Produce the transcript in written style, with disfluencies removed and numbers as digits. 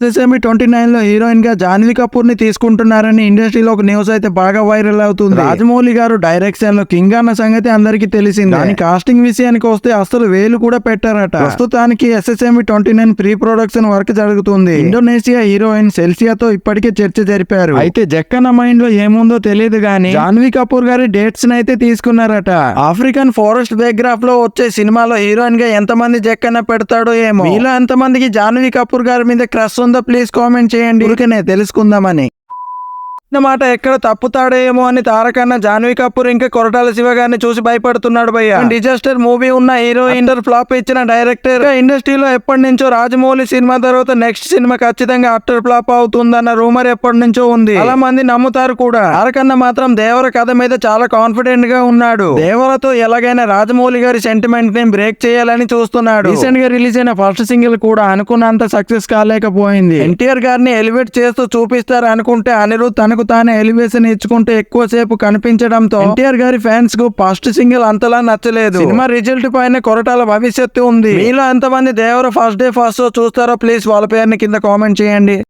SSME 29 లో heroine గా జాన్వీ కపూర్ ని తీసుకుంటున్నారని ఇండస్ట్రీలో ఒక న్యూస్ అయితే బాగా వైరల్ అవుతుంది. రాజమౌళి గారు డైరెక్షన్ లో కింగ్ అన్న సంగతి అందరికీ తెలిసింది. దాని కాస్టింగ్ విషయానికి వస్తే అసలు వేలు కూడా పెట్టారట. ప్రస్తుతానికి SSME 29 ప్రీ ప్రొడక్షన్ వర్క్ జరుగుతుంది. ఇండోనేషియా హీరోయిన్ సెల్సియాతో ఇప్పటికే చర్చ జరిపారు. అయితే జక్కన్న మైండ్ లో ఏముందో తెలియదు గానీ జాన్వీ కపూర్ గారి డేట్స్ అయితే తీసుకున్నారట. ఆఫ్రికన్ ఫారెస్ట్ బయోగ్రాఫ్ లో వచ్చే సినిమాలో హీరోయిన్ గా ఎంతమంది జక్కన్న పెడతాడో ఏమో. మీలో ఎంతమందికి జాన్వీ కపూర్ గారి మీద క్రష్ ఉందో ప్లీజ్ కామెంట్ చేయండి. ఊరికనే తెలుసుకుందామని. మాట ఎక్కడ తప్పుతాడేమో అని తారకన్న జాన్వీ కపూర్ ఇంకా కొరటాల శివ గారిని చూసి భయపడుతున్నాడు భయ్య. డిజాస్టర్ మూవీ ఉన్న హీరోయిన్ ఫ్లాప్ ఇచ్చిన డైరెక్టర్ ఇండస్ట్రీలో ఎప్పటి నుంచో రాజమౌళి సినిమా తర్వాత నెక్స్ట్ సినిమా ఖచ్చితంగా అట్టర్ ఫ్లాప్ అవుతుందన్న రూమర్ ఎప్పటి నుంచో ఉంది. చాలా మంది నమ్ముతారు కూడా. తారకన్న మాత్రం దేవర కథ మీద చాలా కాన్ఫిడెంట్ గా ఉన్నాడు. దేవరతో ఎలాగైనా రాజమౌళి గారి సెంటిమెంట్ ని బ్రేక్ చేయాలని చూస్తున్నాడు. రీసెంట్ గా రిలీజ్ అయిన ఫస్ట్ సింగిల్ కూడా అనుకున్నంత సక్సెస్ కాలేకపోయింది. ఎన్టీఆర్ గారిని ఎలివేట్ చేస్తూ చూపిస్తారు అనుకుంటే అనిరుద్ తనకు తానే ఎలివేషన్ ఇచ్చుకుంటే ఎక్కువసేపు కనిపించడంతో ఎన్టీఆర్ గారి ఫ్యాన్స్ కు ఫస్ట్ సింగిల్ అంతలా నచ్చలేదు. సినిమా రిజల్ట్ పైన కొరటాల భవిష్యత్తు ఉంది. మీలో ఎంతమంది దేవర ఫస్ట్ డే ఫస్ట్ షో చూస్తారో ప్లీజ్ వాళ్ళ పేరుని కింద కామెంట్ చేయండి.